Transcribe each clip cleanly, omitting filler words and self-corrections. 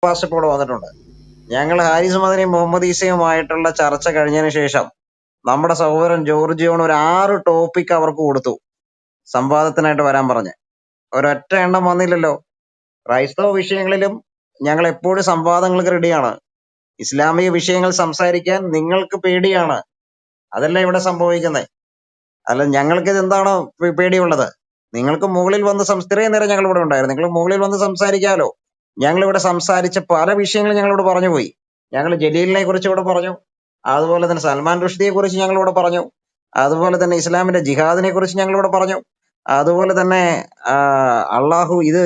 Pastor വന്നിട്ടുണ്ട്. ഞങ്ങൾ ഹാരിസ് മദനിയും മുഹമ്മദ് ഈസയുമായിട്ടുള്ള ചർച്ച കഴിഞ്ഞതിന് ശേഷം നമ്മുടെ സഹോദരൻ ജോർജ് ജോൺ ഒരു 6 ടോപ്പിക് അവർക്ക് കൊടുത്തു സംവാദത്തിനായിട്ട് വരാൻ പറഞ്ഞ്. ഒരൊറ്റ എണ്ണം വന്നില്ലല്ലോ. ക്രൈസ്തവ വിഷയങ്ങളിലും ഞങ്ങൾ എപ്പോഴും സംവാദങ്ങൾക്ക് റെഡിയാണ്. ഇസ്ലാമിക വിഷയങ്ങൾ സംസാരിക്കാൻ നിങ്ങൾക്ക് പേടിയാണ്. അതല്ല ഇവിടെ സംഭവിക്കുന്നത്. അല്ല, ഞങ്ങൾക്ക് ഇത് എന്താണ് പേടിയുള്ളത്? നിങ്ങൾക്ക് മുകളിൽ വന്ന് ഇത്രയും നേരം ഞങ്ങൾ ഇവിടെ ഉണ്ടായിരുന്നു. നിങ്ങൾ മുകളിൽ വന്ന് സംസാരിക്കാമല്ലോ. ഞങ്ങൾ ഇവിടെ സംസാരിച്ച പല വിഷയങ്ങളും ഞങ്ങൾ ഇവിടെ പറഞ്ഞു പോയി. ഞങ്ങൾ ജലീലിനെ കുറിച്ച് ഇവിടെ പറഞ്ഞു. അതുപോലെ തന്നെ സൽമാൻ റുഷ്ദിയെ കുറിച്ച് ഞങ്ങൾ ഇവിടെ പറഞ്ഞു. അതുപോലെ തന്നെ ഇസ്ലാമിന്റെ ജിഹാദിനെ കുറിച്ച് ഞങ്ങൾ ഇവിടെ പറഞ്ഞു. അതുപോലെ തന്നെ അള്ളാഹു ഇത്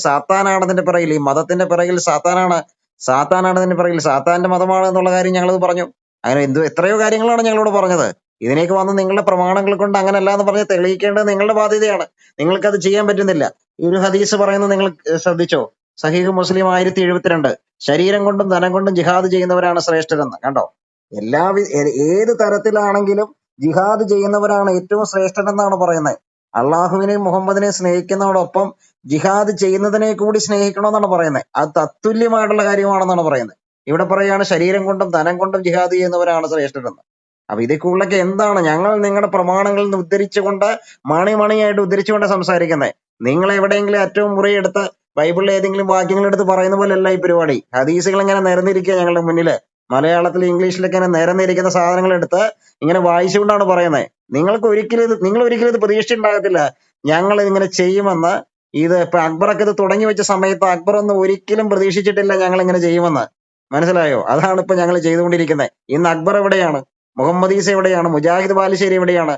സാത്താനാണതിന്റെ പിറകിൽ, ഈ മതത്തിന്റെ പിറകിൽ സാത്താനാണതിന്റെ പിറകിൽ, സാത്താന്റെ മതമാണ് എന്നുള്ള കാര്യം ഞങ്ങളത് പറഞ്ഞു. അങ്ങനെ എത്രയോ കാര്യങ്ങളാണ് ഞങ്ങളോട് പറഞ്ഞത്. ഇതിനേക്ക് വന്ന് നിങ്ങളുടെ പ്രമാണങ്ങൾ കൊണ്ട് അങ്ങനല്ല എന്ന് പറഞ്ഞ് തെളിയിക്കേണ്ടത് നിങ്ങളുടെ ബാധ്യതയാണ്. നിങ്ങൾക്കത് ചെയ്യാൻ പറ്റുന്നില്ല. ഈ ഒരു ഹദീസ് പറയുന്നത് നിങ്ങൾ ശ്രദ്ധിച്ചോ? സഹീഹ് മുസ്ലിം 1072, ശരീരം കൊണ്ടും ധനം കൊണ്ടും ജിഹാദ് ചെയ്യുന്നവരാണ് ശ്രേഷ്ഠരെന്ന്. കണ്ടോ? ഏത് തരത്തിലാണെങ്കിലും ജിഹാദ് ചെയ്യുന്നവരാണ് ഏറ്റവും ശ്രേഷ്ഠരെന്നാണ് പറയുന്നത്. അള്ളാഹുവിനെയും മുഹമ്മദിനെയും സ്നേഹിക്കുന്നതോടൊപ്പം ജിഹാദ് ചെയ്യുന്നതിനെ കൂടി സ്നേഹിക്കണമെന്നാണ് പറയുന്നത്. അത് തത്തുല്യമായിട്ടുള്ള കാര്യമാണെന്നാണ് പറയുന്നത്. ഇവിടെ പറയുകയാണ് ശരീരം കൊണ്ടും ധനം കൊണ്ടും ജിഹാദ് ചെയ്യുന്നവരാണ് ശ്രേഷ്ഠരെന്ന്. അപ്പൊ ഇതിൽ കൂടുതലൊക്കെ എന്താണ്? ഞങ്ങൾ നിങ്ങളുടെ പ്രമാണങ്ങളിൽ നിന്ന് ഉദ്ധരിച്ചുകൊണ്ട് മണിയായിട്ട് ഉദ്ധരിച്ചുകൊണ്ട് സംസാരിക്കുന്നത്. നിങ്ങൾ എവിടെയെങ്കിലും ഏറ്റവും മുറിയെടുത്ത് ബൈബിളിലെ ഏതെങ്കിലും വാക്യങ്ങൾ എടുത്ത് പറയുന്ന പോലെ അല്ല ഈ പരിപാടി. ഹദീസുകൾ ഇങ്ങനെ നിരന്നിരിക്കുക ഞങ്ങളുടെ മുന്നില്. മലയാളത്തിൽ ഇംഗ്ലീഷിലൊക്കെ ഇങ്ങനെ നിരന്നിരിക്കുന്ന സാധനങ്ങൾ എടുത്ത് ഇങ്ങനെ വായിച്ചുകൊണ്ടാണ് പറയുന്നത്. നിങ്ങൾ ഒരിക്കലും ഇത് പ്രതീക്ഷിച്ചുണ്ടാകത്തില്ല ഞങ്ങൾ ഇതിങ്ങനെ ചെയ്യുമെന്ന്. ഇത് ഇപ്പൊ അക്ബറൊക്കെ ഇത് തുടങ്ങി വെച്ച സമയത്ത് അക്ബർ ഒന്നും ഒരിക്കലും പ്രതീക്ഷിച്ചിട്ടില്ല ഞങ്ങൾ ഇങ്ങനെ ചെയ്യുമെന്ന്. മനസ്സിലായോ? അതാണ് ഇപ്പൊ ഞങ്ങൾ ചെയ്തുകൊണ്ടിരിക്കുന്നത്. ഇന്ന് അക്ബർ എവിടെയാണ്? മുഹമ്മദ് ഈസ എവിടെയാണ്? മുജാഹിദ് ബാലുശ്ശേരി എവിടെയാണ്?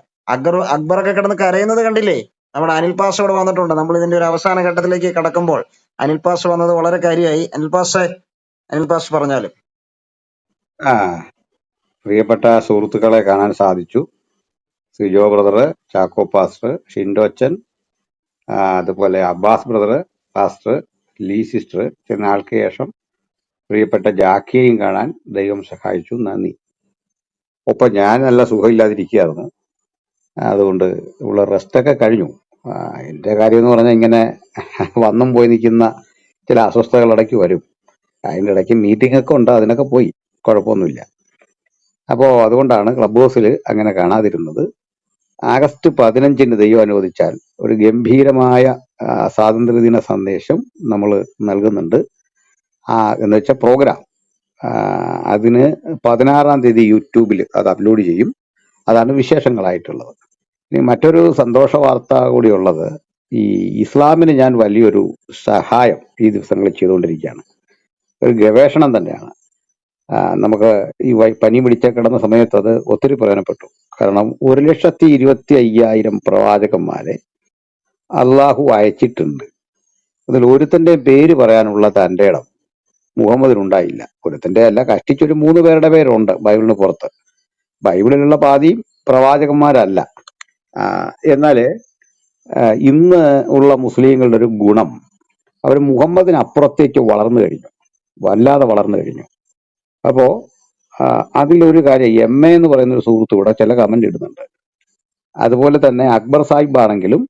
അക്ബറൊക്കെ കിടന്ന് കരയുന്നത് കണ്ടില്ലേ? നമ്മുടെ അനിൽ പാഷ ഇവിടെ വന്നിട്ടുണ്ട്. നമ്മൾ ഇതിന്റെ ഒരു അവസാന ഘട്ടത്തിലേക്ക് കടക്കുമ്പോൾ അനിൽ പാഷ വന്നത് വളരെ കാര്യമായി. അനിൽ പാഷ പറഞ്ഞാലും. പ്രിയപ്പെട്ട സുഹൃത്തുക്കളെ കാണാൻ സാധിച്ചു. സിജോ ബ്രദർ, ചാക്കോ പാസ്റ്റർ, ഷിൻഡോച്ചൻ, അതുപോലെ Abbas brother, pastor, Lee sister, ചില നാൾക്ക് ശേഷം പ്രിയപ്പെട്ട ജാക്കിയെയും കാണാൻ ദൈവം സഹായിച്ചു. നന്ദി. ഒപ്പം ഞാൻ നല്ല സുഖമില്ലാതിരിക്കുകയായിരുന്നു. അതുകൊണ്ട് ഉള്ള റെസ്റ്റൊക്കെ കഴിഞ്ഞു. എൻ്റെ കാര്യം എന്ന് പറഞ്ഞാൽ ഇങ്ങനെ വന്നും പോയി നിൽക്കുന്ന ചില അസ്വസ്ഥതകൾ ഇടയ്ക്ക് വരും. അതിൻ്റെ ഇടയ്ക്ക് മീറ്റിംഗ് ഒക്കെ ഉണ്ട്, അതിനൊക്കെ പോയി, കുഴപ്പമൊന്നുമില്ല. അപ്പോൾ അതുകൊണ്ടാണ് ക്ലബ് ഹൗസിൽ അങ്ങനെ കാണാതിരുന്നത്. ആഗസ്റ്റ് 15 ദൈവം അനുവദിച്ചാൽ ഒരു ഗംഭീരമായ സ്വാതന്ത്ര്യദിന സന്ദേശം നമ്മൾ നൽകുന്നുണ്ട്. എന്ന് വെച്ചാൽ പ്രോഗ്രാം അതിന് 16-ാം തീയതി യൂട്യൂബിൽ അത് അപ്ലോഡ് ചെയ്യും. അതാണ് വിശേഷങ്ങളായിട്ടുള്ളത്. ഇനി മറ്റൊരു സന്തോഷ വാർത്ത കൂടിയുള്ളത്, ഈ ഇസ്ലാമിന് ഞാൻ വലിയൊരു സഹായം ഈ ദിവസങ്ങളിൽ ചെയ്തുകൊണ്ടിരിക്കുകയാണ്. ഒരു ഗവേഷണം തന്നെയാണ്. നമുക്ക് ഈ പനി പിടിച്ച കിടന്ന സമയത്ത് അത് ഒത്തിരി പ്രയോജനപ്പെട്ടു. കാരണം 1,25,000 പ്രവാചകന്മാരെ അള്ളാഹു അയച്ചിട്ടുണ്ട്. അതിൽ ഒരുത്തന്റെ പേര് പറയാനുള്ള തന്റെ ഇടം മുഹമ്മദിനുണ്ടായില്ല. ഒരുത്തന്റെ അല്ല, കഷ്ടിച്ചൊരു 3 പേരുടെ പേരുണ്ട് ബൈബിളിന് പുറത്ത്. ബൈബിളിലുള്ള പാതിയും പ്രവാചകന്മാരല്ല. എന്നാല് ഇന്ന് ഉള്ള മുസ്ലിങ്ങളുടെ ഒരു ഗുണം, അവർ മുഹമ്മദിന് അപ്പുറത്തേക്ക് വളർന്നു കഴിഞ്ഞു, വല്ലാതെ വളർന്നു കഴിഞ്ഞു. അപ്പോ അതിലൊരു കാര്യം, എം എ എന്ന് പറയുന്ന ഒരു സുഹൃത്ത് കൂടെ ചില കമന്റ് ഇടുന്നുണ്ട്. അതുപോലെ തന്നെ അക്ബർ സാഹിബ് ആണെങ്കിലും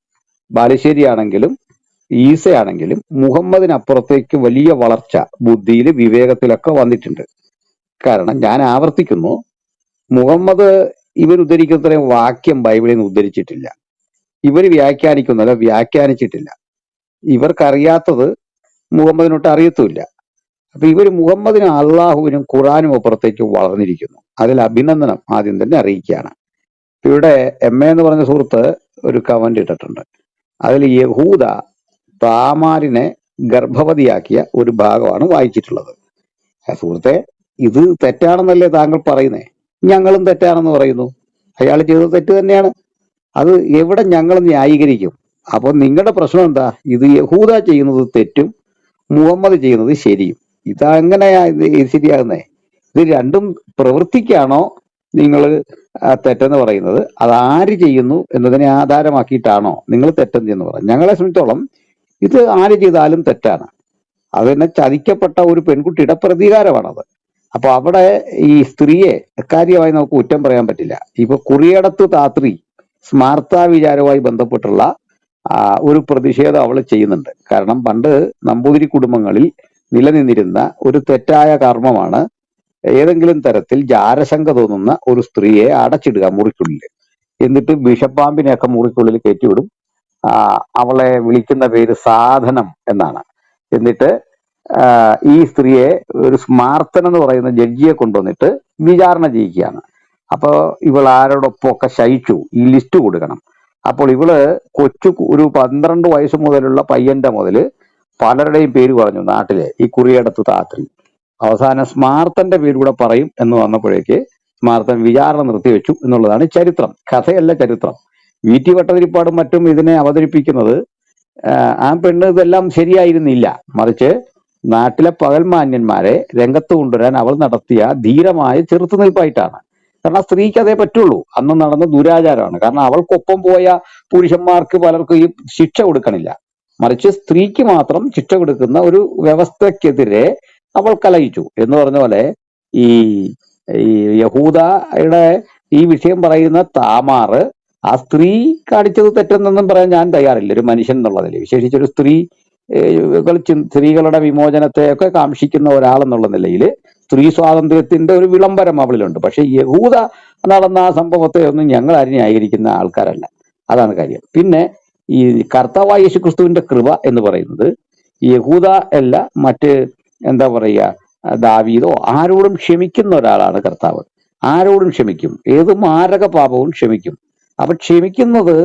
ബാലുശ്ശേരി ആണെങ്കിലും ഈസയാണെങ്കിലും മുഹമ്മദിനപ്പുറത്തേക്ക് വലിയ വളർച്ച ബുദ്ധിയിൽ വിവേകത്തിലൊക്കെ വന്നിട്ടുണ്ട്. കാരണം ഞാൻ ആവർത്തിക്കുന്നു, മുഹമ്മദ് ഇവർ ഉദ്ധരിക്കുന്നത്രയും വാക്യം ബൈബിളിൽ നിന്ന് ഉദ്ധരിച്ചിട്ടില്ല. ഇവർ വ്യാഖ്യാനിച്ചിട്ടില്ല. ഇവർക്കറിയാത്തത് മുഹമ്മദിനൊട്ട് അറിയത്തുമില്ല. അപ്പൊ ഇവർ മുഹമ്മദിനും അള്ളാഹുവിനും ഖുറാനും അപ്പുറത്തേക്ക് വളർന്നിരിക്കുന്നു. അതിൽ അഭിനന്ദനം ആദ്യം തന്നെ അറിയിക്കുകയാണ്. ഇവിടെ എം എ എന്ന് പറഞ്ഞ സുഹൃത്ത് ഒരു കമന്റ് ഇട്ടിട്ടുണ്ട്. അതിൽ യഹൂദ താമാരിനെ ഗർഭവതിയാക്കിയ ഒരു ഭാഗമാണ് വായിച്ചിട്ടുള്ളത്. സുഹൃത്തെ, ഇത് തെറ്റാണെന്നല്ലേ താങ്കൾ പറയുന്നേ? ഞങ്ങളും തെറ്റാണെന്ന് പറയുന്നു. അയാൾ ചെയ്തത് തെറ്റ് തന്നെയാണ്. അത് എവിടെ ഞങ്ങൾ ന്യായീകരിക്കും? അപ്പൊ നിങ്ങളുടെ പ്രശ്നം എന്താ? ഇത് യഹൂദ ചെയ്യുന്നത് തെറ്റും മുഹമ്മദ് ചെയ്യുന്നത് ശരിയും. ഇതെങ്ങനെയാ ഇത് ശരിയാകുന്നേ? ഇത് രണ്ടും പ്രവൃത്തിക്കാണോ നിങ്ങൾ തെറ്റെന്ന് പറയുന്നത്? അത് ആര് ചെയ്യുന്നു എന്നതിനെ ആധാരമാക്കിയിട്ടാണോ നിങ്ങൾ തെറ്റെന്ന് പറയുന്നത്? ഞങ്ങളെ സംബന്ധിച്ചോളം ഇത് ആര് ചെയ്താലും തെറ്റാണ്. അത് തന്നെ ചതിക്കപ്പെട്ട ഒരു പെൺകുട്ടിയുടെ പ്രതികാരമാണത്. അപ്പൊ അവിടെ ഈ സ്ത്രീയെ കാര്യമായി നമുക്ക് കുറ്റം പറയാൻ പറ്റില്ല. ഇപ്പൊ കുറിയടത്ത് താത്രി സ്മാർത്ത വിചാരവുമായി ബന്ധപ്പെട്ടുള്ള ഒരു പ്രതിഷേധം അവൾ ചെയ്യുന്നുണ്ട്. കാരണം പണ്ട് നമ്പൂതിരി കുടുംബങ്ങളിൽ നിലനിന്നിരുന്ന ഒരു തെറ്റായ കർമ്മമാണ് ഏതെങ്കിലും തരത്തിൽ ജാരശങ്ക തോന്നുന്ന ഒരു സ്ത്രീയെ അടച്ചിടുക മുറിക്കുള്ളിൽ. എന്നിട്ട് വിഷപ്പാമ്പിനെയൊക്കെ മുറിക്കുള്ളിൽ കയറ്റിവിടും. ആ, അവളെ വിളിക്കുന്ന പേര് സാധനം എന്നാണ്. എന്നിട്ട് ഈ സ്ത്രീയെ ഒരു സ്മാർത്തൻ എന്ന് പറയുന്ന ജഡ്ജിയെ കൊണ്ടുവന്നിട്ട് വിചാരണ ചെയ്യിക്കുകയാണ്. അപ്പൊ ഇവൾ ആരോടൊപ്പമൊക്കെ ശയിച്ചു ഈ ലിസ്റ്റ് കൊടുക്കണം. അപ്പോൾ ഇവള് ഒരു 12 വയസ്സ് മുതലുള്ള പയ്യന്റെ മുതല് പലരുടെയും പേര് പറഞ്ഞു നാട്ടിലെ ഈ കുറിയടത്ത് താത്രി. അവസാനം സ്മാർത്തന്റെ പേര് കൂടെ പറയും എന്ന് വന്നപ്പോഴേക്ക് സ്മാർത്തൻ വിചാരണ നിർത്തിവെച്ചു എന്നുള്ളതാണ് ചരിത്രം, കഥയല്ല ചരിത്രം. വി.ടി. ഭട്ടതിരിപ്പാടും മറ്റും ഇതിനെ അവതരിപ്പിക്കുന്നത് ആ പെണ്ണ് ഇതെല്ലാം ശരിയായിരുന്നില്ല, മറിച്ച് നാട്ടിലെ പകൽമാന്യന്മാരെ രംഗത്ത് കൊണ്ടുവരാൻ അവൾ നടത്തിയ ധീരമായ ചെറുത്തുനിൽപ്പായിട്ടാണ്. കാരണം സ്ത്രീക്ക് അതേ പറ്റുള്ളൂ. അന്ന് നടന്ന ദുരാചാരമാണ്. കാരണം അവൾക്കൊപ്പം പോയ പുരുഷന്മാർക്ക് പലർക്കും ഈ ശിക്ഷ കൊടുക്കണില്ല, മറിച്ച് സ്ത്രീക്ക് മാത്രം ശിക്ഷ കൊടുക്കുന്ന ഒരു വ്യവസ്ഥക്കെതിരെ അവൾ കലഹിച്ചു എന്ന് പറഞ്ഞ പോലെ ഈ ഈ യഹൂദയുടെ ഈ വിഷയം പറയുന്ന താമാറ് ആ സ്ത്രീ കാണിച്ചത് തെറ്റെന്നൊന്നും പറയാൻ ഞാൻ തയ്യാറില്ല ഒരു മനുഷ്യൻ എന്നുള്ളതിൽ. വിശേഷിച്ചൊരു സ്ത്രീകളുടെ വിമോചനത്തെ ഒക്കെ കാംക്ഷിക്കുന്ന ഒരാളെന്നുള്ള നിലയിൽ സ്ത്രീ സ്വാതന്ത്ര്യത്തിന്റെ ഒരു വിളംബരം അവളിലുണ്ട്. പക്ഷെ യഹൂദ നടന്ന ആ സംഭവത്തെ ഒന്നും ഞങ്ങൾ ആരും ന്യായീകരിക്കുന്ന ആൾക്കാരല്ല. അതാണ് കാര്യം. പിന്നെ ഈ കർത്താവായ യേശു ക്രിസ്തുവിന്റെ കൃപ എന്ന് പറയുന്നത് യഹൂദ അല്ല, മറ്റ് എന്താ പറയുക, ദാവീദോ ആരോടും ക്ഷമിക്കുന്ന ഒരാളാണ് കർത്താവ്. ആരോടും ക്ഷമിക്കും, ഏത് മാരക പാപവും ക്ഷമിക്കും. അപ്പൊ ക്ഷമിക്കുന്നത്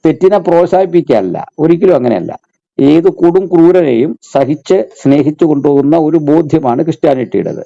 തെറ്റിനെ പ്രോത്സാഹിപ്പിക്കാനല്ല, ഒരിക്കലും അങ്ങനെയല്ല. ഏത് കൊടും ക്രൂരനെയും സഹിച്ച് സ്നേഹിച്ചു കൊണ്ടുപോകുന്ന ഒരു ബോധ്യമാണ് ക്രിസ്ത്യാനിറ്റിയുടേത്.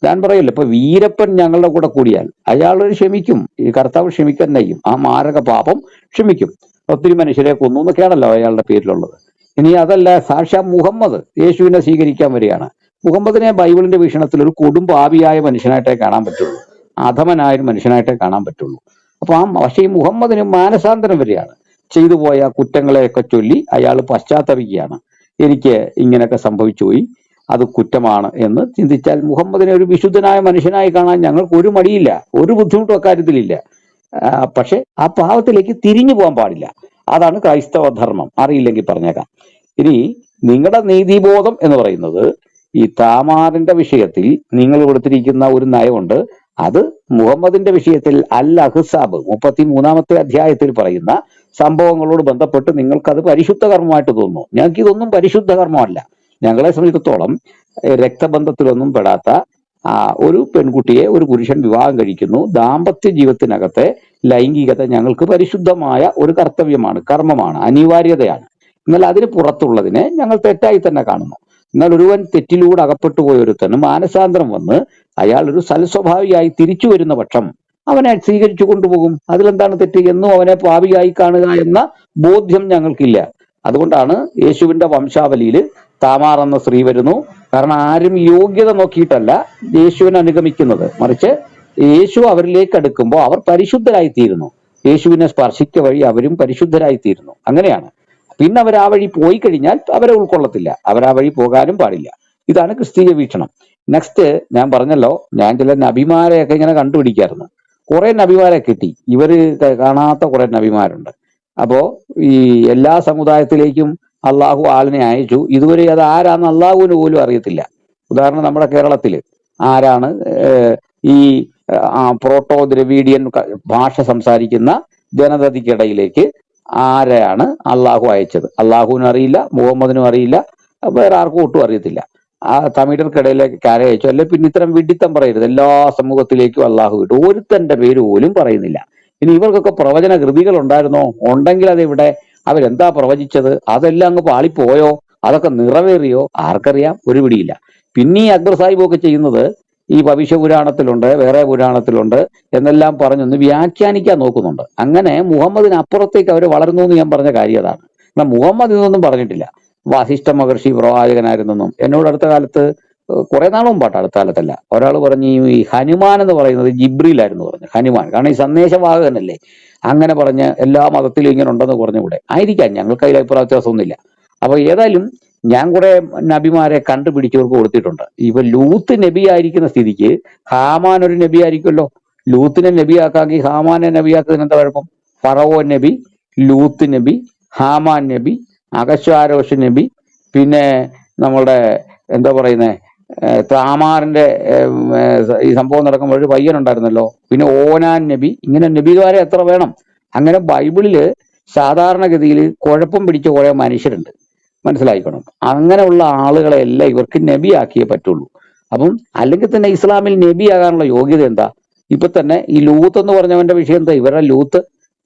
ഞാൻ പറയില്ല, ഇപ്പൊ വീരപ്പൻ ഞങ്ങളുടെ കൂടെ കൂടിയാൽ അയാൾ ക്ഷമിക്കും, ഈ കർത്താവ് ക്ഷമിക്കാൻ ചെയ്യും, ആ മാരക പാപം ക്ഷമിക്കും. ഒത്തിരി മനുഷ്യരെ കൊന്നു എന്നൊക്കെയാണല്ലോ അയാളുടെ പേരിലുള്ളത്. ഇനി അതല്ല, സാക്ഷാ മുഹമ്മദ് യേശുവിനെ സ്വീകരിക്കാൻ വരികയാണ്. മുഹമ്മദിനെ ബൈബിളിന്റെ വീക്ഷണത്തിൽ ഒരു കൊടും പാപിയായ മനുഷ്യനായിട്ടേ കാണാൻ പറ്റുള്ളൂ, അധമനായ ഒരു മനുഷ്യനായിട്ടേ കാണാൻ പറ്റുള്ളൂ. അപ്പൊ പക്ഷേ ഈ മുഹമ്മദിന് മാനസാന്തരം വരികയാണ്. ചെയ്തു പോയ കുറ്റങ്ങളെയൊക്കെ ചൊല്ലി അയാൾ പശ്ചാത്തപിക്കുകയാണ്. എനിക്ക് ഇങ്ങനെയൊക്കെ സംഭവിച്ചു പോയി, അത് കുറ്റമാണ് എന്ന് ചിന്തിച്ചാൽ മുഹമ്മദിനെ ഒരു വിശുദ്ധനായ മനുഷ്യനായി കാണാൻ ഞങ്ങൾക്ക് ഒരു മടിയില്ല, ഒരു ബുദ്ധിമുട്ടും അക്കാര്യത്തിലില്ല. പക്ഷെ ആ പാവത്തിലേക്ക് തിരിഞ്ഞു പോകാൻ പാടില്ല. അതാണ് ക്രൈസ്തവ ധർമ്മം. അറിയില്ലെങ്കിൽ പറഞ്ഞേക്കാം. ഇനി നിങ്ങളുടെ നീതിബോധം എന്ന് പറയുന്നത് ഈ താമാറിന്റെ വിഷയത്തിൽ നിങ്ങൾ കൊടുത്തിരിക്കുന്ന ഒരു നയമുണ്ട്. അത് മുഹമ്മദിന്റെ വിഷയത്തിൽ അൽ അഹ്സാബ് 33-ാമത്തെ അധ്യായത്തിൽ പറയുന്ന സംഭവങ്ങളോട് ബന്ധപ്പെട്ട് നിങ്ങൾക്കത് പരിശുദ്ധ കർമ്മമായിട്ട് തോന്നുന്നു. ഞങ്ങൾക്ക് ഇതൊന്നും പരിശുദ്ധ കർമ്മമല്ല. ഞങ്ങളെ സംബന്ധിച്ചിടത്തോളം രക്തബന്ധത്തിലൊന്നും പെടാത്ത ഒരു പെൺകുട്ടിയെ ഒരു പുരുഷൻ വിവാഹം കഴിക്കുന്നു. ദാമ്പത്യ ജീവിതത്തിനകത്തെ ലൈംഗികത ഞങ്ങൾക്ക് പരിശുദ്ധമായ ഒരു കർത്തവ്യമാണ്, കർമ്മമാണ്, അനിവാര്യതയാണ്. എന്നാൽ അതിന് പുറത്തുള്ളതിനെ ഞങ്ങൾ തെറ്റായി തന്നെ കാണുന്നു. എന്നാൽ ഒരുവൻ തെറ്റിലൂടെ അകപ്പെട്ടു പോയൊരുത്തന് മാനസാന്തരം വന്ന് അയാൾ ഒരു സൽസ്വഭാവിയായി തിരിച്ചു വരുന്ന പക്ഷം അവനെ സ്വീകരിച്ചു കൊണ്ടുപോകും. അതിലെന്താണ് തെറ്റ്? എന്നും അവനെ പാപിയായി കാണുക എന്ന ബോധ്യം ഞങ്ങൾക്കില്ല. അതുകൊണ്ടാണ് യേശുവിന്റെ വംശാവലിയിൽ താമാർ എന്ന സ്ത്രീ വരുന്നു. കാരണം ആരും യോഗ്യത നോക്കിയിട്ടല്ല യേശുവിനെ അനുഗമിക്കുന്നത്, മറിച്ച് യേശു അവരിലേക്ക് അടുക്കുമ്പോൾ അവർ പരിശുദ്ധരായിത്തീരുന്നു. യേശുവിനെ സ്പർശിക്ക വഴി അവരും പരിശുദ്ധരായിത്തീരുന്നു. അങ്ങനെയാണ്. പിന്നെ അവർ ആ വഴി പോയി കഴിഞ്ഞാൽ അവരെ ഉൾക്കൊള്ളത്തില്ല, അവർ ആ വഴി പോകാനും പാടില്ല. ഇതാണ് ക്രിസ്തീയ വീക്ഷണം. നെക്സ്റ്റ്, ഞാൻ പറഞ്ഞല്ലോ, ഞാൻ ചില നബിമാരെയൊക്കെ ഇങ്ങനെ കണ്ടുപിടിക്കായിരുന്നു. കുറെ നബിമാരെ കിട്ടി. ഇവര് കാണാത്ത കുറെ നബിമാരുണ്ട്. അപ്പോ ഈ എല്ലാ സമുദായത്തിലേക്കും അള്ളാഹു ആളിനെ അയച്ചു. ഇതുവരെ അത് ആരാന്ന് അള്ളാഹുവിന് പോലും അറിയത്തില്ല. ഉദാഹരണം, നമ്മുടെ കേരളത്തില് ആരാണ് ഈ പ്രോട്ടോ ദ്രവീഡിയൻ ഭാഷ സംസാരിക്കുന്ന ജനതയ്ക്കിടയിലേക്ക് ആരെയാണ് അള്ളാഹു അയച്ചത്? അള്ളാഹുവിനും അറിയില്ല, മുഹമ്മദിനും അറിയില്ല, വേറെ ആർക്കും ഒട്ടും അറിയത്തില്ല. ആ തമിഴർക്കിടയിലേക്ക് ആരെ അയച്ചു? അല്ലെ പിന്നെ ഇത്തരം വിഡിത്തം പറയരുത്. എല്ലാ സമൂഹത്തിലേക്കും അള്ളാഹു വിട്ടു, ഒരുത്തന്റെ പേര് പോലും പറയുന്നില്ല. ഇനി ഇവർക്കൊക്കെ പ്രവചന കൃതികൾ ഉണ്ടായിരുന്നോ? ഉണ്ടെങ്കിൽ അതെവിടെ? അവരെന്താ പ്രവചിച്ചത്? അതെല്ലാം അങ്ങ് പാളിപ്പോയോ? അതൊക്കെ നിറവേറിയോ? ആർക്കറിയാം, ഒരു പിടിയില്ല. പിന്നെ ഈ അക്ബർ സാഹിബ് ഒക്കെ ചെയ്യുന്നത് ഈ ഭവിഷ്യ പുരാണത്തിലുണ്ട്, വേറെ പുരാണത്തിലുണ്ട് എന്നെല്ലാം പറഞ്ഞൊന്ന് വ്യാഖ്യാനിക്കാൻ നോക്കുന്നുണ്ട്. അങ്ങനെ മുഹമ്മദിന് അപ്പുറത്തേക്ക് അവർ വളർന്നു എന്ന് ഞാൻ പറഞ്ഞ കാര്യം അതാണ്. എന്നാൽ മുഹമ്മദ് ഇതൊന്നും പറഞ്ഞിട്ടില്ല. വാസിഷ്ഠ മഹർഷി പ്രവാചകനായിരുന്നെന്നും എന്നോട് അടുത്ത കാലത്ത്, കുറെ നാൾ മുമ്പാട്ടോ, അടുത്ത കാലത്തല്ല, ഒരാൾ പറഞ്ഞു ഈ ഹനുമാൻ എന്ന് പറയുന്നത് ജിബ്രീലായിരുന്നു പറഞ്ഞു. ഹനുമാൻ കാരണം ഈ സന്ദേശവാഹകനല്ലേ, അങ്ങനെ പറഞ്ഞ് എല്ലാ മതത്തിലും ഇങ്ങനെ ഉണ്ടെന്ന് പറഞ്ഞുകൂടെ? ആയിരിക്കാം, ഞങ്ങൾക്ക് അതിൽ അഭിപ്രായ വ്യത്യാസമൊന്നുമില്ല. അപ്പൊ ഏതായാലും ഞാൻ കുറെ നബിമാരെ കണ്ടുപിടിച്ചവർക്ക് കൊടുത്തിട്ടുണ്ട്. ഇപ്പൊ ലൂത്ത് നബി ആയിരിക്കുന്ന സ്ഥിതിക്ക് ഹാമാൻ ഒരു നബി ആയിരിക്കുമല്ലോ. ലൂത്തിനെ നബിയാക്കാമെങ്കിൽ ഹാമാനെ നബിയാക്കുന്നതിന് എന്താ കുഴപ്പം? ഫറവോ നബി, ലൂത്ത് നബി, ഹാമാൻ നബി, അഹശ്വേരോശ് നബി, പിന്നെ നമ്മളുടെ എന്താ പറയുന്നേ, താമാറിന്റെ ഈ സംഭവം നടക്കുമ്പോൾ ഒരു പയ്യനുണ്ടായിരുന്നല്ലോ, പിന്നെ ഓനാൻ നബി, ഇങ്ങനെ നബിമാരെ എത്ര വേണം? അങ്ങനെ ബൈബിളില് സാധാരണഗതിയിൽ കുഴപ്പം പിടിച്ച കുറെ മനുഷ്യരുണ്ട്, മനസ്സിലായിക്കണം. അങ്ങനെയുള്ള ആളുകളെ എല്ലാം ഇവർക്ക് നബിയാക്കിയേ പറ്റുള്ളൂ. അപ്പം അല്ലെങ്കിൽ തന്നെ ഇസ്ലാമിൽ നബിയാകാനുള്ള യോഗ്യത എന്താ? ഇപ്പൊ തന്നെ ഈ ലൂത്ത് എന്ന് പറഞ്ഞവന്റെ വിഷയം എന്താ? ഇവരുടെ ലൂത്ത്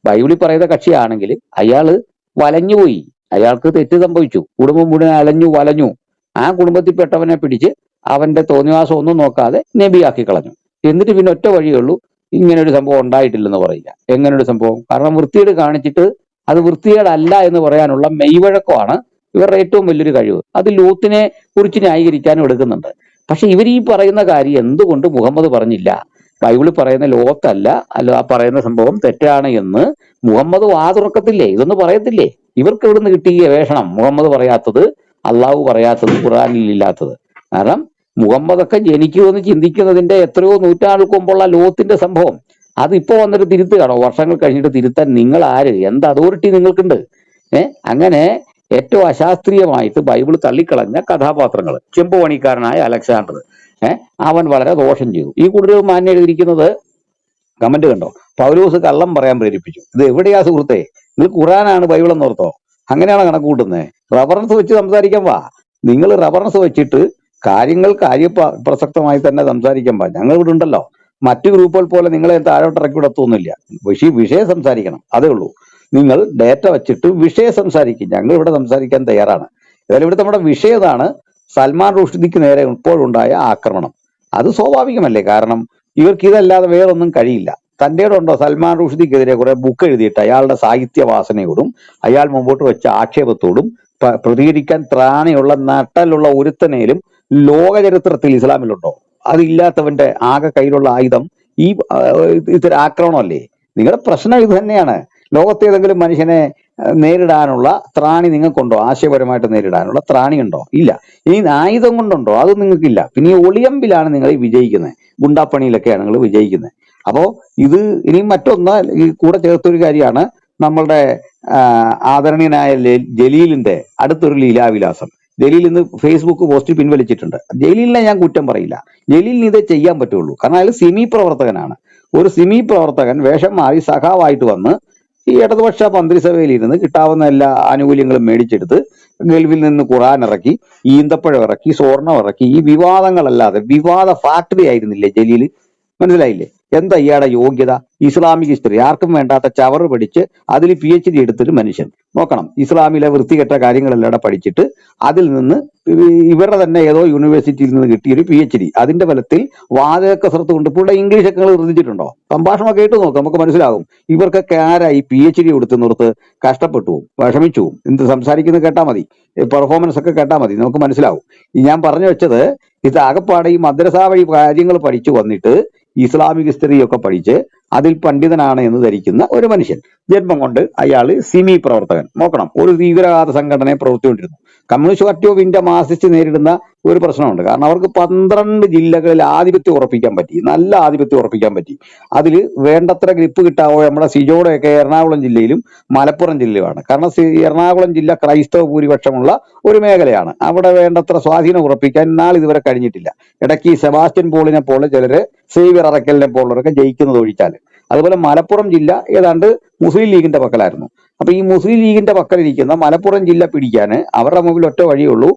ബൈബിളിൽ പറയുന്ന കക്ഷിയാണെങ്കിൽ അയാള് വലഞ്ഞുപോയി, അയാൾക്ക് തെറ്റ് സംഭവിച്ചു, കുടുംബം മുഴുവൻ അലഞ്ഞു വലഞ്ഞു. ആ കുടുംബത്തിൽപ്പെട്ടവനെ പിടിച്ച് അവന്റെ തോന്നിവാസം ഒന്നും നോക്കാതെ നബിയാക്കി കളഞ്ഞു. എന്നിട്ട് പിന്നെ ഒറ്റ വഴിയേ ഉള്ളൂ, ഇങ്ങനെ ഒരു സംഭവം ഉണ്ടായിട്ടില്ലെന്ന് പറയില്ല. എങ്ങനെ ഒരു സംഭവം? കാരണം വൃത്തികേട് കാണിച്ചിട്ട് അത് വൃത്തികേടല്ല എന്ന് പറയാനുള്ള മെയ്വഴക്കമാണ് ഇവരുടെ ഏറ്റവും വലിയൊരു കഴിവ്. അത് ലൂത്തിനെ കുറിച്ച് ന്യായീകരിക്കാനും എടുക്കുന്നുണ്ട്. പക്ഷെ ഇവർ ഈ പറയുന്ന കാര്യം എന്തുകൊണ്ട് മുഹമ്മദ് പറഞ്ഞില്ല? ബൈബിളിൽ പറയുന്ന ലോകത്തല്ല, അല്ല ആ പറയുന്ന സംഭവം തെറ്റാണ് എന്ന് മുഹമ്മദ് വാതുറക്കത്തില്ലേ? ഇതൊന്നും പറയത്തില്ലേ? ഇവർക്ക് എവിടുന്ന് കിട്ടിയ ഗവേഷണം? മുഹമ്മദ് പറയാത്തത്, അള്ളാഹു പറയാത്തത്, ഖുറാനിൽ ഇല്ലാത്തത്. കാരണം മുഹമ്മദൊക്കെ ജനിക്കുമെന്ന് ചിന്തിക്കുന്നതിന്റെ എത്രയോ നൂറ്റാണ്ടുകൾക്ക് മുമ്പുള്ള ലോകത്തിന്റെ സംഭവം അതിപ്പോ വന്നിട്ട് തിരുത്തുകയാണോ? വർഷങ്ങൾ കഴിഞ്ഞിട്ട് തിരുത്താൻ നിങ്ങൾ ആര്? എന്ത് അതോറിറ്റി നിങ്ങൾക്കുണ്ട്? അങ്ങനെ ഏറ്റവും അശാസ്ത്രീയമായിട്ട് ബൈബിൾ തള്ളിക്കളഞ്ഞ കഥാപാത്രങ്ങൾ. ചെമ്പുപണിക്കാരനായ അലക്സാണ്ടർ, അവൻ വളരെ ദോഷം ചെയ്തു. ഈ കൂടുതൽ മാന്യം എഴുതിയിരിക്കുന്നത് കമന്റ് കണ്ടോ? പൗലോസ് കള്ളം പറയാൻ പ്രേരിപ്പിച്ചു. ഇത് എവിടെയാ സുഹൃത്തെ? നിങ്ങൾ ഖുറാനാണ് ബൈബിൾ എന്നോർത്തോ? അങ്ങനെയാണ് കണക്ക് കൂട്ടുന്നത്? റഫറൻസ് വെച്ച് സംസാരിക്കാൻ വാ. നിങ്ങൾ റഫറൻസ് വെച്ചിട്ട് കാര്യങ്ങൾ കാര്യപ്രസക്തമായി തന്നെ സംസാരിക്കാൻ പാ. ഞങ്ങൾ ഇവിടെ ഉണ്ടല്ലോ. മറ്റു ഗ്രൂപ്പുകൾ പോലെ നിങ്ങളെ താഴോട്ടിറക്കി വിടത്തൊന്നുമില്ല. വിഷയം സംസാരിക്കണം, അതേ ഉള്ളൂ. നിങ്ങൾ ഡേറ്റ വെച്ചിട്ട് വിഷയം സംസാരിക്കും. ഞങ്ങൾ ഇവിടെ സംസാരിക്കാൻ തയ്യാറാണ്. ഏതായാലും ഇവിടെ നമ്മുടെ വിഷയം ഇതാണ്: സൽമാൻ റുഷ്ദിക്ക് നേരെ ഇപ്പോഴുണ്ടായ ആക്രമണം. അത് സ്വാഭാവികമല്ലേ? കാരണം ഇവർക്ക് ഇതല്ലാതെ വേറൊന്നും കഴിയില്ല. തൻ്റെ ഉണ്ടോ സൽമാൻ റുഷ്ദിക്കെതിരെ കുറെ ബുക്ക് എഴുതിയിട്ട് അയാളുടെ സാഹിത്യവാസനയോടും അയാൾ മുമ്പോട്ട് വെച്ച ആക്ഷേപത്തോടും പ്രതികരിക്കാൻ ത്രാണിയുള്ള നട്ടലുള്ള ഒരുത്തനേലും ലോക ചരിത്രത്തിൽ ഇസ്ലാമിലുണ്ടോ? അതില്ലാത്തവന്റെ ആകെ കയ്യിലുള്ള ആയുധം ഈ ഇത്തരം ആക്രമണമല്ലേ? നിങ്ങളുടെ പ്രശ്നം ഇത് തന്നെയാണ്. ലോകത്തേതെങ്കിലും മനുഷ്യനെ നേരിടാനുള്ള ത്രാണി നിങ്ങൾക്കുണ്ടോ? ആശയപരമായിട്ട് നേരിടാനുള്ള ത്രാണി ഉണ്ടോ? ഇല്ല. ഇനി ആയുധം കൊണ്ടുണ്ടോ? അത് നിങ്ങൾക്കില്ല. പിന്നെ ഈ ഒളിയമ്പിലാണ് നിങ്ങൾ വിജയിക്കുന്നത്, ഗുണ്ടാപ്പണിയിലൊക്കെയാണ് നിങ്ങൾ വിജയിക്കുന്നത്. അപ്പോ ഇത് ഇനിയും മറ്റൊന്ന് ഈ കൂടെ ചേർത്തൊരു കാര്യമാണ്, നമ്മളുടെ ആദരണീയനായ ജലീലിന്റെ അടുത്തൊരു ലീലാവിലാസം. ജലീൽ ഇന്ന് ഫേസ്ബുക്ക് പോസ്റ്റ് പിൻവലിച്ചിട്ടുണ്ട്. ജലീലിനെ ഞാൻ കുറ്റം പറയില്ല, ജലീലിന് ഇതേ ചെയ്യാൻ പറ്റുള്ളൂ. കാരണം അയാൾ സിമി പ്രവർത്തകനാണ്. ഒരു സിമി പ്രവർത്തകൻ വേഷം മാറി സഖാവായിട്ട് വന്ന് ഈ ഇടതുപക്ഷ മന്ത്രിസഭയിൽ ഇരുന്ന് കിട്ടാവുന്ന എല്ലാ ആനുകൂല്യങ്ങളും മേടിച്ചെടുത്ത് ഗൾഫിൽ നിന്ന് ഖുറാൻ ഇറക്കി, ഈന്തപ്പഴം ഇറക്കി, സ്വർണം ഇറക്കി, ഈ വിവാദങ്ങളല്ലാതെ വിവാദ ഫാക്ടറി ആയിരുന്നില്ലേ ജലീല്? മനസ്സിലായില്ലേ? എന്താ ഇയാളുടെ യോഗ്യത? ഇസ്ലാമിക് ഹിസ്റ്ററി ആർക്കും വേണ്ടാത്ത ചവറ് പഠിച്ച് അതിൽ PhD എടുത്തൊരു മനുഷ്യൻ. നോക്കണം, ഇസ്ലാമിലെ വൃത്തികെട്ട കാര്യങ്ങളെല്ലാം പഠിച്ചിട്ട് അതിൽ നിന്ന് ഇവരുടെ തന്നെ ഏതോ യൂണിവേഴ്സിറ്റിയിൽ നിന്ന് കിട്ടിയൊരു PhD, അതിന്റെ ഫലത്തിൽ വാചകസൃത്ത് കൊണ്ട് ഇപ്പോൾ ഇംഗ്ലീഷൊക്കെ നിങ്ങൾ ശ്രദ്ധിച്ചിട്ടുണ്ടോ? സംഭാഷണം കേട്ട് നോക്കാം, നമുക്ക് മനസ്സിലാകും ഇവർക്കൊക്കെ ആരായി PhD കൊടുത്ത് നിർത്ത് കഷ്ടപ്പെട്ടു പോവും, വിഷമിച്ചു പോവും. എന്ത് സംസാരിക്കുന്നത് കേട്ടാൽ മതി, പെർഫോമൻസ് ഒക്കെ കേട്ടാൽ മതി, നമുക്ക് മനസ്സിലാവും. ഈ ഞാൻ പറഞ്ഞു വെച്ചത്, ഇത് ആകെപ്പാടെ ഈ മദ്രസ വഴി കാര്യങ്ങൾ പഠിച്ചു വന്നിട്ട് ഇസ്ലാമിക് ഹിസ്റ്ററി ഒക്കെ പഠിച്ച് അതിൽ പണ്ഡിതനാണ് എന്ന് ധരിക്കുന്ന ഒരു മനുഷ്യൻ. ജന്മം കൊണ്ട് അയാൾ സിമി പ്രവർത്തകൻ. നോക്കണം, ഒരു തീവ്രവാദ സംഘടനയെ പ്രവർത്തിക്കൊണ്ടിരുന്നു. Communist Party of India Marxist നേരിടുന്ന ഒരു പ്രശ്നമുണ്ട്. കാരണം അവർക്ക് 12 ജില്ലകളിൽ ആധിപത്യം ഉറപ്പിക്കാൻ പറ്റി, നല്ല ആധിപത്യം ഉറപ്പിക്കാൻ പറ്റി. അതിൽ വേണ്ടത്ര ഗ്രിപ്പ് കിട്ടാവോ നമ്മുടെ സിജോടെയൊക്കെ എറണാകുളം ജില്ലയിലും മലപ്പുറം ജില്ലയിലുമാണ്. കാരണം എറണാകുളം ജില്ല ക്രൈസ്തവ ഭൂരിപക്ഷമുള്ള ഒരു മേഖലയാണ്. അവിടെ വേണ്ടത്ര സ്വാധീനം ഉറപ്പിക്കാൻ ഇതുവരെ കഴിഞ്ഞിട്ടില്ല. ഇടയ്ക്ക് സെബാസ്റ്റ്യൻ പോളിനെ പോലെ ചിലര്, സേവ്യർ അറക്കലിനെ പോലുള്ളവരൊക്കെ ജയിക്കുന്നത് ഒഴിച്ചാൽ. അതുപോലെ മലപ്പുറം ജില്ല ഏതാണ്ട് മുസ്ലിം ലീഗിന്റെ പക്കലായിരുന്നു. അപ്പൊ ഈ മുസ്ലിം ലീഗിന്റെ പക്കലിരിക്കുന്ന മലപ്പുറം ജില്ല പിടിക്കാന് അവരുടെ മുമ്പിൽ ഒറ്റ വഴിയുള്ളൂ,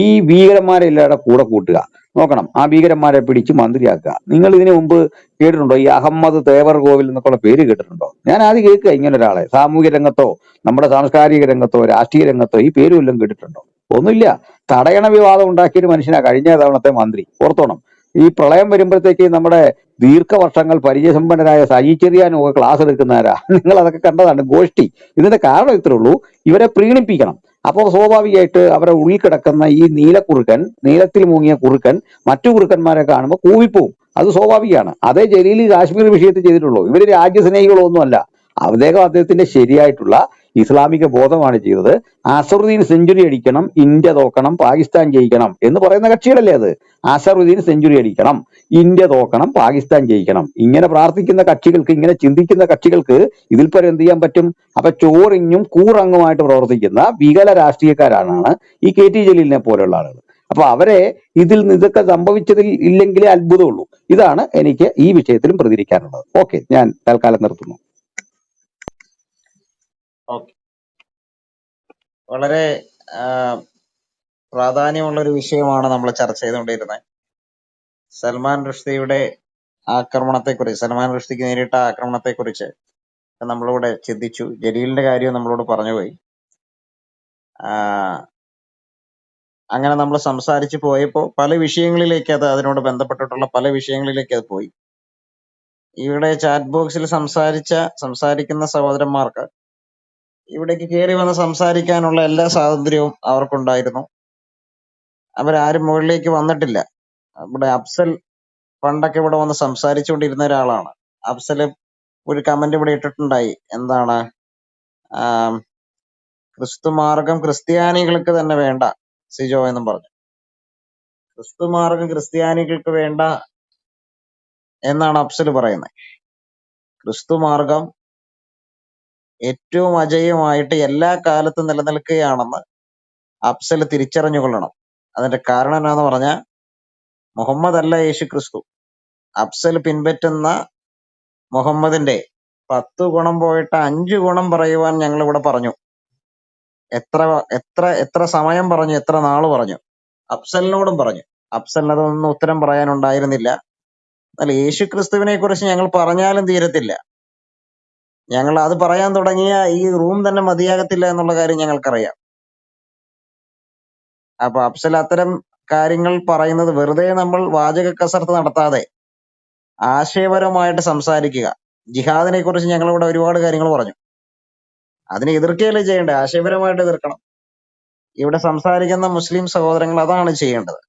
ഈ ഭീകരന്മാരെ എല്ലാവരുടെ കൂടെ കൂട്ടുക. നോക്കണം, ആ ഭീകരന്മാരെ പിടിച്ച് മന്ത്രിയാക്കുക. നിങ്ങൾ ഇതിനു മുമ്പ് കേട്ടിട്ടുണ്ടോ ഈ അഹമ്മദ് തേവർ കോവിൽ എന്നൊക്കെയുള്ള പേര് കേട്ടിട്ടുണ്ടോ? ഞാൻ ആദ്യം കേൾക്കുക ഇങ്ങനെ ഒരാളെ. സാമൂഹിക രംഗത്തോ നമ്മുടെ സാംസ്കാരിക രംഗത്തോ രാഷ്ട്രീയ രംഗത്തോ ഈ പേര് വല്ലതും കേട്ടിട്ടുണ്ടോ? ഒന്നുമില്ല. തടയണ വിവാദം ഉണ്ടാക്കിയൊരു മനുഷ്യനാ കഴിഞ്ഞ തവണത്തെ മന്ത്രി, ഓർത്തോണം. ഈ പ്രളയം വരുമ്പോഴത്തേക്ക് നമ്മുടെ ദീർഘവർഷങ്ങൾ പരിചയസമ്പന്നരായ സജി ചെറിയാനും ഒക്കെ ക്ലാസ് എടുക്കുന്നവരാ. നിങ്ങൾ അതൊക്കെ കണ്ടതാണ്, ഗോഷ്ഠി. ഇതിന്റെ കാരണം ഇത്രേ ഉള്ളൂ, ഇവരെ പ്രീണിപ്പിക്കണം. അപ്പോൾ സ്വാഭാവികമായിട്ട് അവരുടെ ഉള്ളിൽ കിടക്കുന്ന ഈ നീലക്കുറുക്കൻ, നീളത്തിൽ മുങ്ങിയ കുറുക്കൻ മറ്റു കുറുക്കന്മാരെ കാണുമ്പോൾ കൂവിപ്പോവും. അത് സ്വാഭാവികമാണ്. അതേ ജലീൽ കാശ്മീർ വിഷയത്തിൽ ചെയ്തിട്ടുള്ളൂ. ഇവര് രാജ്യസ്നേഹികളൊന്നുമല്ല. അദ്ദേഹത്തിന്റെ ശരിയായിട്ടുള്ള ഇസ്ലാമിക ബോധമാണ് ചെയ്തത്. അസറുദ്ദീൻ സെഞ്ചുറി അടിക്കണം, ഇന്ത്യ തോക്കണം, പാകിസ്ഥാൻ ജയിക്കണം എന്ന് പറയുന്ന കക്ഷികളല്ലേ അത്? അസറുദ്ദീൻ സെഞ്ചുറി അടിക്കണം, ഇന്ത്യ തോക്കണം, പാകിസ്ഥാൻ ജയിക്കണം, ഇങ്ങനെ പ്രാർത്ഥിക്കുന്ന കക്ഷികൾക്ക്, ഇങ്ങനെ ചിന്തിക്കുന്ന കക്ഷികൾക്ക് ഇതിൽ പരം എന്ത് ചെയ്യാൻ പറ്റും? അപ്പൊ ചോറിഞ്ഞും കൂറങ്ങുമായിട്ട് പ്രവർത്തിക്കുന്ന വികല രാഷ്ട്രീയക്കാരാണ് ഈ KT ജലീലിനെ പോലെയുള്ള ആളുകൾ. അപ്പൊ അവരെ ഇതിൽ ഇതൊക്കെ സംഭവിച്ചതിൽ ഇല്ലെങ്കിലേ അത്ഭുതമുള്ളൂ. ഇതാണ് എനിക്ക് ഈ വിഷയത്തിലും പ്രതികരിക്കാനുള്ളത്. ഓക്കെ, ഞാൻ തൽക്കാലം നിർത്തുന്നു. ഓക്കെ, വളരെ ആ, പ്രാധാന്യമുള്ള ഒരു വിഷയമാണ് നമ്മൾ ചർച്ച ചെയ്തുകൊണ്ടിരുന്നത്. സൽമാൻ റുഷ്ദിയുടെ ആക്രമണത്തെക്കുറിച്ച്, സൽമാൻ റുഷ്ദിക്ക് നേരിട്ട ആക്രമണത്തെക്കുറിച്ച് നമ്മളിവിടെ ചിന്തിച്ചു. ജലീലിന്റെ കാര്യം നമ്മളോട് പറഞ്ഞുപോയി. ആ, അങ്ങനെ നമ്മൾ സംസാരിച്ചു പോയപ്പോൾ പല വിഷയങ്ങളിലേക്ക് അതിനോട് ബന്ധപ്പെട്ടിട്ടുള്ള പല വിഷയങ്ങളിലേക്ക് അത് പോയി. ഇവിടെ ചാറ്റ് ബോക്സിൽ സംസാരിക്കുന്ന സഹോദരന്മാർക്ക് ഇവിടേക്ക് കയറി വന്ന് സംസാരിക്കാനുള്ള എല്ലാ സ്വാതന്ത്ര്യവും അവർക്കുണ്ടായിരുന്നു. അവരാരും മുകളിലേക്ക് വന്നിട്ടില്ല. ഇവിടെ അഫ്സൽ പണ്ടൊക്കെ ഇവിടെ വന്ന് സംസാരിച്ചുകൊണ്ടിരുന്ന ഒരാളാണ്. അഫ്സല് ഒരു കമന്റ് ഇവിടെ ഇട്ടിട്ടുണ്ടായി, എന്താണ്, ആം, ക്രിസ്തു മാർഗം ക്രിസ്ത്യാനികൾക്ക് തന്നെ വേണ്ട സിജോ എന്നും പറഞ്ഞു. ക്രിസ്തു മാർഗം ക്രിസ്ത്യാനികൾക്ക് വേണ്ട എന്നാണ് അഫ്സൽ പറയുന്നത്. ക്രിസ്തു മാർഗം ഏറ്റവും അജയ്യമായിട്ട് എല്ലാ കാലത്തും നിലനിൽക്കുകയാണെന്ന് അഫ്സൽ തിരിച്ചറിഞ്ഞുകൊള്ളണം. അതിന്റെ കാരണം എന്നാന്ന് പറഞ്ഞാൽ, മുഹമ്മദ് അല്ല യേശു ക്രിസ്തു. അഫ്സൽ പിൻപറ്റുന്ന മുഹമ്മദിന്റെ 10 ഗുണം പോയിട്ട് 5 ഗുണം പറയുവാൻ ഞങ്ങൾ ഇവിടെ പറഞ്ഞു. എത്ര എത്ര എത്ര സമയം പറഞ്ഞു, എത്ര നാള് പറഞ്ഞു, അഫ്സലിനോടും പറഞ്ഞു. അഫ്സലിന് അതൊന്നും ഉത്തരം പറയാനുണ്ടായിരുന്നില്ല. എന്നാൽ യേശു ക്രിസ്തുവിനെ കുറിച്ച് ഞങ്ങൾ പറഞ്ഞാലും തീരത്തില്ല. ഞങ്ങൾ അത് പറയാൻ തുടങ്ങിയ ഈ റൂം തന്നെ മതിയാകത്തില്ല എന്നുള്ള കാര്യം ഞങ്ങൾക്കറിയാം. അപ്പൊ അഫ്സൽ അത്തരം കാര്യങ്ങൾ പറയുന്നത് വെറുതെ നമ്മൾ വാചക കസർത്ത് നടത്താതെ ആശയപരമായിട്ട് സംസാരിക്കുക. ജിഹാദിനെ കുറിച്ച് ഞങ്ങളിവിടെ ഒരുപാട് കാര്യങ്ങൾ പറഞ്ഞു. അതിനെ എതിർക്കുകയല്ലേ ചെയ്യേണ്ടത്, ആശയപരമായിട്ട് എതിർക്കണം. ഇവിടെ സംസാരിക്കുന്ന മുസ്ലിം സഹോദരങ്ങൾ അതാണ് ചെയ്യേണ്ടത്.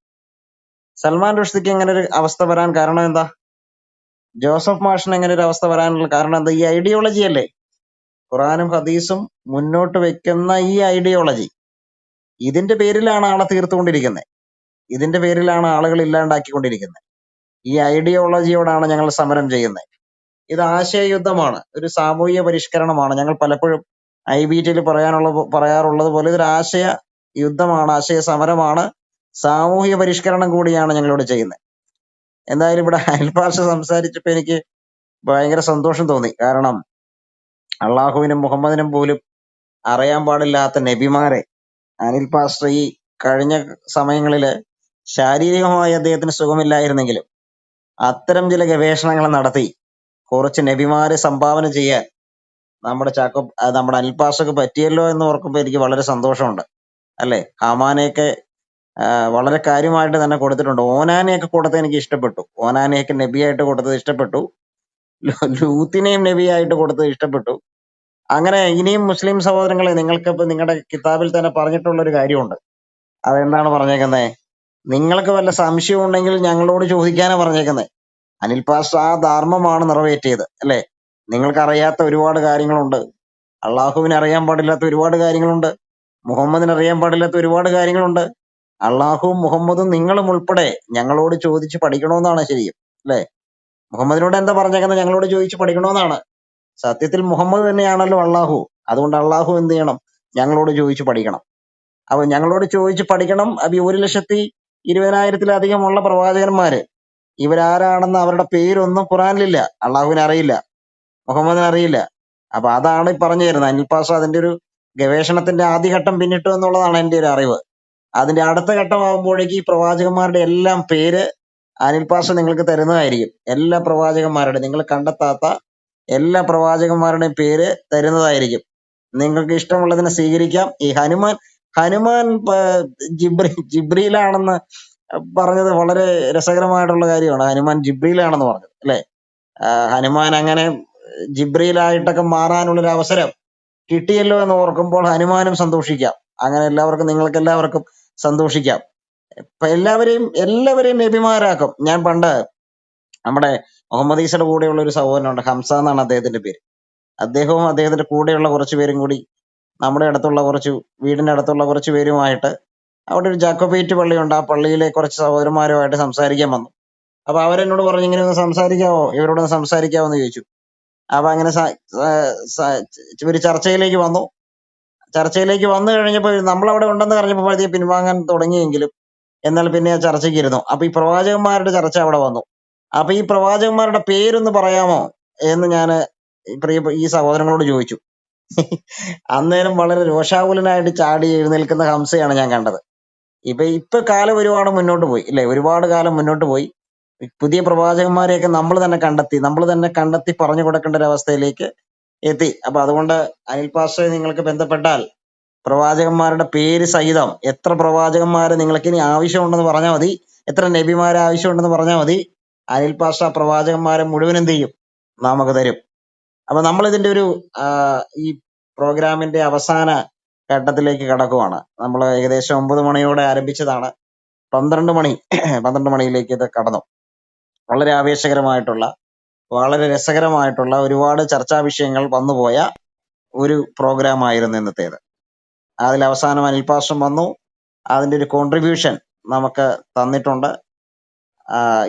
സൽമാൻ റുഷ്ദിക്ക് ഇങ്ങനെ ഒരു അവസ്ഥ വരാൻ കാരണം എന്താ? ജോസഫ് മാഷിന് എങ്ങനെ ഒരു അവസ്ഥ വരാനുള്ള കാരണം എന്താ? ഈ ഐഡിയോളജി അല്ലേ. ഖുറാനും ഹദീസും മുന്നോട്ട് വെക്കുന്ന ഈ ഐഡിയോളജി, ഇതിന്റെ പേരിലാണ് ആളെ തീർത്തുകൊണ്ടിരിക്കുന്നത്. ഇതിന്റെ പേരിലാണ് ആളുകൾ ഇല്ലാണ്ടാക്കിക്കൊണ്ടിരിക്കുന്നത്. ഈ ഐഡിയോളജിയോടാണ് ഞങ്ങൾ സമരം ചെയ്യുന്നത്. ഇത് ആശയയുദ്ധമാണ്, ഒരു സാമൂഹിക പരിഷ്കരണമാണ്. ഞങ്ങൾ പലപ്പോഴും IBTയിൽ പറയാറുള്ളത് പോലെ ഇതൊരു ആശയ യുദ്ധമാണ്, ആശയ സമരമാണ്, സാമൂഹിക പരിഷ്കരണം കൂടിയാണ് ഞങ്ങളിവിടെ ചെയ്യുന്നത്. എന്തായാലും ഇവിടെ അയൽഭാഷ സംസാരിച്ചപ്പോൾ എനിക്ക് ഭയങ്കര സന്തോഷം തോന്നി. കാരണം അള്ളാഹുവിനും മുഹമ്മദിനും പോലും അറിയാൻ പാടില്ലാത്ത നബിമാരെ അനിൽ പാസ്റ്റർ ഈ കഴിഞ്ഞ സമയങ്ങളില് ശാരീരികമായി അദ്ദേഹത്തിന് സുഖമില്ലായിരുന്നെങ്കിലും അത്തരം ചില ഗവേഷണങ്ങൾ നടത്തി കുറച്ച് നബിമാരെ സംഭാവന ചെയ്യാൻ നമ്മുടെ അനിൽ പാസ്റ്റർക്ക് പറ്റിയല്ലോ എന്ന് ഓർക്കുമ്പോൾ എനിക്ക് വളരെ സന്തോഷമുണ്ട്. അല്ലെ, ഹാമാനെയൊക്കെ വളരെ കാര്യമായിട്ട് തന്നെ കൊടുത്തിട്ടുണ്ട്. ഓനാനെയൊക്കെ കൊടുത്തത് എനിക്ക് ഇഷ്ടപ്പെട്ടു. ഓനാനെയൊക്കെ നബിയായിട്ട് കൊടുത്തത് ഇഷ്ടപ്പെട്ടു. ലൂത്തിനെയും നബിയായിട്ട് കൊടുത്തത് ഇഷ്ടപ്പെട്ടു. അങ്ങനെ ഇനിയും മുസ്ലിം സഹോദരങ്ങളെ, നിങ്ങൾക്കിപ്പോ നിങ്ങളുടെ കിതാബിൽ തന്നെ പറഞ്ഞിട്ടുള്ള ഒരു കാര്യമുണ്ട്. അതെന്താണ് പറഞ്ഞേക്കുന്നത്? നിങ്ങൾക്ക് വല്ല സംശയം ഉണ്ടെങ്കിൽ ഞങ്ങളോട് ചോദിക്കാനാ പറഞ്ഞേക്കുന്നത്. അനിൽ പാസ്റ്റർ ആ ധർമ്മമാണ് നിറവേറ്റിയത്, അല്ലെ? നിങ്ങൾക്ക് അറിയാത്ത ഒരുപാട് കാര്യങ്ങളുണ്ട്. അള്ളാഹുവിനെ അറിയാൻ പാടില്ലാത്ത ഒരുപാട് കാര്യങ്ങളുണ്ട്. മുഹമ്മദിനെ അറിയാൻ പാടില്ലാത്ത ഒരുപാട് കാര്യങ്ങളുണ്ട്. അള്ളാഹുവും മുഹമ്മദും നിങ്ങളും ഉൾപ്പെടെ ഞങ്ങളോട് ചോദിച്ച് പഠിക്കണമെന്നാണ് ശരിയും, അല്ലെ? മുഹമ്മദിനോട് എന്താ പറഞ്ഞേക്കുന്നത്? ഞങ്ങളോട് ചോദിച്ച് പഠിക്കണമെന്നാണ്. സത്യത്തിൽ മുഹമ്മദ് തന്നെയാണല്ലോ അള്ളാഹു. അതുകൊണ്ട് അള്ളാഹു എന്ത് ചെയ്യണം? ഞങ്ങളോട് ചോദിച്ച് പഠിക്കണം. അപ്പൊ ഞങ്ങളോട് ചോദിച്ച് പഠിക്കണം. അപ്പൊ 1,20,000-ലധികമുള്ള പ്രവാചകന്മാര്, ഇവരാരാണെന്ന് അവരുടെ പേരൊന്നും ഖുറാനിലില്ല. അള്ളാഹുവിനെ അറിയില്ല, മുഹമ്മദിനെ അറിയില്ല. അപ്പൊ അതാണ് ഈ പറഞ്ഞു തരുന്നത്. അനിൽ പാസ്റ്റർ അതിന്റെ ഒരു ഗവേഷണത്തിന്റെ ആദ്യഘട്ടം പിന്നിട്ടു എന്നുള്ളതാണ് എന്റെ ഒരു അറിവ്. അതിന്റെ അടുത്ത ഘട്ടമാകുമ്പോഴേക്ക് ഈ പ്രവാചകന്മാരുടെ എല്ലാം പേര് അനിൽ പാസ്റ്റർ നിങ്ങൾക്ക് തരുന്നതായിരിക്കും. എല്ലാ പ്രവാചകന്മാരുടെ, നിങ്ങൾ കണ്ടെത്താത്ത എല്ലാ പ്രവാചകന്മാരുടെയും പേര് തരുന്നതായിരിക്കും. നിങ്ങൾക്ക് ഇഷ്ടമുള്ളതിനെ സ്വീകരിക്കാം. ഈ ഹനുമാൻ ജിബ്രീലാണെന്ന് പറഞ്ഞത് വളരെ രസകരമായിട്ടുള്ള കാര്യമാണ്. ഹനുമാൻ ജിബ്രീലാണെന്ന് പറഞ്ഞത്, അല്ലെ? ഹനുമാൻ അങ്ങനെ ജിബ്രീലായിട്ടൊക്കെ മാറാനുള്ളൊരു അവസരം കിട്ടിയല്ലോ എന്ന് ഓർക്കുമ്പോൾ ഹനുമാനും സന്തോഷിക്കാം. അങ്ങനെ നിങ്ങൾക്ക് എല്ലാവർക്കും സന്തോഷിക്കാം. ഇപ്പൊ എല്ലാവരെയും നബിമാരാക്കും. ഞാൻ പണ്ട് നമ്മുടെ മുഹമ്മദ് ഈസയുടെ കൂടെയുള്ള ഒരു സഹോദരനുണ്ട്, ഹംസ എന്നാണ് അദ്ദേഹത്തിന്റെ പേര്. അദ്ദേഹവും അദ്ദേഹത്തിന്റെ കൂടെയുള്ള കുറച്ച് പേരും കൂടി നമ്മുടെ വീടിന്റെ അടുത്തുള്ള കുറച്ച് പേരുമായിട്ട് അവിടെ ഒരു ജാക്കോബേറ്റ് പള്ളിയുണ്ട്. ആ പള്ളിയിലെ കുറച്ച് സഹോദരന്മാരുമായിട്ട് സംസാരിക്കാൻ വന്നു. അപ്പൊ അവരെന്നോട് പറഞ്ഞു, ഇങ്ങനെ ഒന്ന് സംസാരിക്കാവോ, ഇവരോടൊന്ന് സംസാരിക്കാവോ എന്ന് ചോദിച്ചു. അപ്പൊ അങ്ങനെ ഒരു ചർച്ചയിലേക്ക് വന്നു. ചർച്ചയിലേക്ക് വന്നു കഴിഞ്ഞപ്പോൾ നമ്മളവിടെ ഉണ്ടെന്ന് പറഞ്ഞപ്പോൾ പിൻവാങ്ങാൻ തുടങ്ങിയെങ്കിലും എന്നാൽ പിന്നെ ആ ചർച്ചയ്ക്ക് ഇരുന്നു. അപ്പൊ ഈ പ്രവാചകന്മാരുടെ ചർച്ച അവിടെ വന്നു. അപ്പൊ ഈ പ്രവാചകന്മാരുടെ പേരൊന്ന് പറയാമോ എന്ന് ഞാൻ ഈ സഹോദരങ്ങളോട് ചോദിച്ചു. അന്നേരം വളരെ രോഷാകുലനായിട്ട് ചാടി എഴുന്നേൽക്കുന്ന ഹംസയാണ് ഞാൻ കണ്ടത്. ഇപ്പൊ കാലം ഒരുപാട് മുന്നോട്ട് പോയി ഇല്ലേ, ഒരുപാട് കാലം മുന്നോട്ട് പോയി. പുതിയ പ്രവാചകന്മാരെയൊക്കെ നമ്മൾ തന്നെ കണ്ടെത്തി പറഞ്ഞു കൊടുക്കേണ്ട ഒരു അവസ്ഥയിലേക്ക് എത്തി. അപ്പൊ അതുകൊണ്ട് അനിൽ പാസ്റ്ററെ നിങ്ങൾക്ക് ബന്ധപ്പെട്ടാൽ പ്രവാചകന്മാരുടെ പേര് സഹിതം എത്ര പ്രവാചകന്മാരെ നിങ്ങൾക്ക് ഇനി ആവശ്യമുണ്ടെന്ന് പറഞ്ഞാൽ മതി, എത്ര നബിമാരെ ആവശ്യമുണ്ടെന്ന് പറഞ്ഞാൽ മതി, അനിൽ പാസ്റ്റർ ആ പ്രവാചകന്മാരെ മുഴുവൻ എന്ത് ചെയ്യും, നമുക്ക് തരും. അപ്പൊ നമ്മൾ ഇതിന്റെ ഒരു ഈ പ്രോഗ്രാമിന്റെ അവസാന ഘട്ടത്തിലേക്ക് കടക്കുവാണ്. നമ്മൾ ഏകദേശം 9 മണിയോടെ ആരംഭിച്ചതാണ്. 12 മണിയിലേക്ക് ഇത് കടന്നു. വളരെ ആവേശകരമായിട്ടുള്ള, വളരെ രസകരമായിട്ടുള്ള ഒരുപാട് ചർച്ചാ വിഷയങ്ങൾ വന്നുപോയ ഒരു പ്രോഗ്രാം ആയിരുന്നു ഇന്നത്തേത്. അതിൽ അവസാനം അനിൽ പാസ്റ്റർ വന്നു, അതിന്റെ ഒരു കോൺട്രിബ്യൂഷൻ നമുക്ക് തന്നിട്ടുണ്ട്.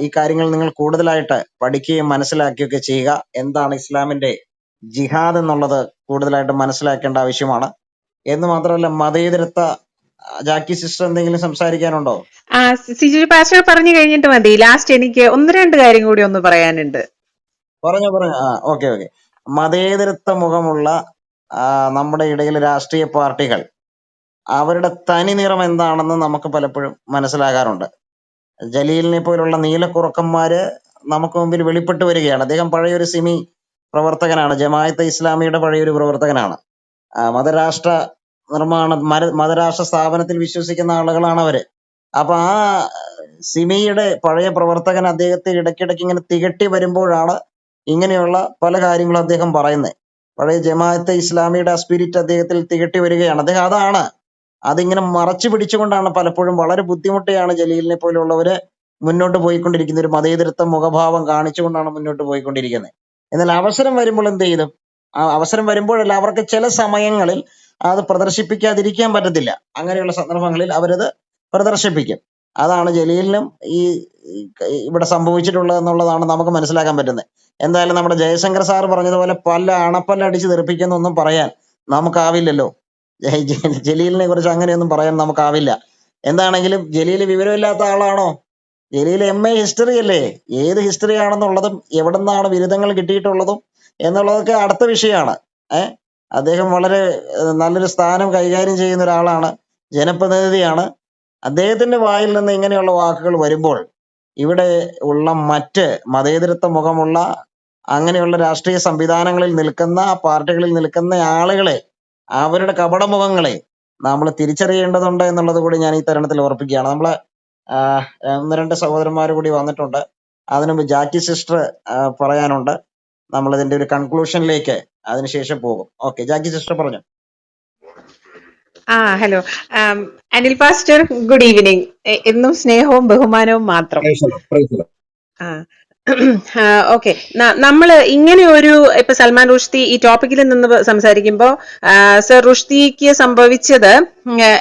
ഈ കാര്യങ്ങൾ നിങ്ങൾ കൂടുതലായിട്ട് പഠിക്കുകയും മനസ്സിലാക്കുകയൊക്കെ ചെയ്യുക. എന്താണ് ഇസ്ലാമിന്റെ ജിഹാദ് എന്നുള്ളത് കൂടുതലായിട്ട് മനസ്സിലാക്കേണ്ട ആവശ്യമാണ്. എന്ന് മാത്രമല്ല, മതേതരത്വ ജാക്കി സിസ്റ്റർ എന്തെങ്കിലും സംസാരിക്കാനുണ്ടോ? സിജു പാസ്റ്റർ പറഞ്ഞു കഴിഞ്ഞിട്ട് മതി. ലാസ്റ്റ് എനിക്ക് 1-2 കാര്യം കൂടി ഒന്ന് പറയാനുണ്ട്. പറഞ്ഞു. ഓക്കെ. മതേതരത്വ മുഖമുള്ള നമ്മുടെ ഇടയിൽ രാഷ്ട്രീയ പാർട്ടികൾ, അവരുടെ തനി നിറം എന്താണെന്ന് നമുക്ക് പലപ്പോഴും മനസ്സിലാകാറുണ്ട്. ജലീലിനെ പോലുള്ള നീലക്കുറക്കന്മാര് നമുക്ക് മുമ്പിൽ വെളിപ്പെട്ട് വരികയാണ്. അദ്ദേഹം പഴയൊരു സിമി പ്രവർത്തകനാണ്, ജമാഅത്തെ ഇസ്ലാമിയുടെ പഴയൊരു പ്രവർത്തകനാണ്. മതരാഷ്ട്ര മതരാഷ്ട്ര സ്ഥാപനത്തിൽ വിശ്വസിക്കുന്ന ആളുകളാണ് അവര്. അപ്പൊ ആ സിമിയുടെ പഴയ പ്രവർത്തകൻ അദ്ദേഹത്തെ ഇടയ്ക്കിടയ്ക്ക് ഇങ്ങനെ തികട്ടി വരുമ്പോഴാണ് ഇങ്ങനെയുള്ള പല കാര്യങ്ങളും അദ്ദേഹം പറയുന്നത്. പഴയ ജമാഅത്തെ ഇസ്ലാമിയുടെ ആ സ്പിരിറ്റ് അദ്ദേഹത്തിൽ തികട്ടി വരികയാണ്. അദ്ദേഹം അതിങ്ങനെ മറച്ചു പിടിച്ചുകൊണ്ടാണ് പലപ്പോഴും, വളരെ ബുദ്ധിമുട്ടിയാണ് ജലീലിനെ പോലുള്ളവര് മുന്നോട്ട് പോയിക്കൊണ്ടിരിക്കുന്നത്. ഒരു മതേതരത്വ മുഖഭാവം കാണിച്ചുകൊണ്ടാണ് മുന്നോട്ട് പോയിക്കൊണ്ടിരിക്കുന്നത്. എന്നാൽ അവസരം വരുമ്പോൾ എന്ത് ചെയ്തു? ആ അവസരം വരുമ്പോഴല്ല, അവർക്ക് ചില സമയങ്ങളിൽ അത് പ്രദർശിപ്പിക്കാതിരിക്കാൻ പറ്റത്തില്ല. അങ്ങനെയുള്ള സന്ദർഭങ്ങളിൽ അവരത് പ്രദർശിപ്പിക്കും. അതാണ് ജലീലിനും ഇവിടെ സംഭവിച്ചിട്ടുള്ളത് എന്നുള്ളതാണ് നമുക്ക് മനസ്സിലാക്കാൻ പറ്റുന്നത്. എന്തായാലും നമ്മുടെ ജയശങ്കർ സാർ പറഞ്ഞതുപോലെ അണപ്പല്ലടിച്ച് തെറിപ്പിക്കുന്നൊന്നും പറയാൻ നമുക്കാവില്ലല്ലോ. ജലീലിനെ കുറിച്ച് അങ്ങനെയൊന്നും പറയാൻ നമുക്കാവില്ല. എന്താണെങ്കിലും ജലീൽ വിവരമില്ലാത്ത ആളാണോ? ജലീൽ MA ഹിസ്റ്ററി അല്ലേ? ഏത് ഹിസ്റ്ററി ആണെന്നുള്ളതും എവിടെ നിന്നാണ് ബിരുദങ്ങൾ കിട്ടിയിട്ടുള്ളതും എന്നുള്ളതൊക്കെ അടുത്ത വിഷയമാണ്. അദ്ദേഹം വളരെ നല്ലൊരു സ്ഥാനം കൈകാര്യം ചെയ്യുന്ന ഒരാളാണ്, ജനപ്രതിനിധിയാണ്. അദ്ദേഹത്തിന്റെ വായിൽ നിന്ന് ഇങ്ങനെയുള്ള വാക്കുകൾ വരുമ്പോൾ ഇവിടെ ഉള്ള മറ്റ് മതേതരത്വ മുഖമുള്ള അങ്ങനെയുള്ള രാഷ്ട്രീയ സംവിധാനങ്ങളിൽ നിൽക്കുന്ന, പാർട്ടികളിൽ നിൽക്കുന്ന ആളുകളെ, അവരുടെ കപടമുഖങ്ങളെ നമ്മൾ തിരിച്ചറിയേണ്ടതുണ്ട് എന്നുള്ളത് കൂടി ഞാൻ ഈ തരുണത്തിൽ ഓർപ്പിക്കുകയാണ്. നമ്മള് 1-2 സഹോദരന്മാർ കൂടി വന്നിട്ടുണ്ട്. അതിനുമുമ്പ് ജാക്കി സിസ്റ്റർ പറയാനുണ്ട്. നമ്മൾ ഇതിന്റെ ഒരു കൺക്ലൂഷനിലേക്ക് അതിനുശേഷം പോകും. ഓക്കെ, ജാക്കി സിസ്റ്റർ പറഞ്ഞു. Hello Anil pastor, good evening. എന്നും സ്നേഹവും ബഹുമാനവും മാത്രം. ഓക്കെ, നമ്മള് ഇങ്ങനെ ഒരു ഇപ്പൊ സൽമാൻ റുഷ്ദി ഈ ടോപ്പിക്കിൽ നിന്ന് സംസാരിക്കുമ്പോൾ സർ റുഷ്ദിക്ക് സംഭവിച്ചത്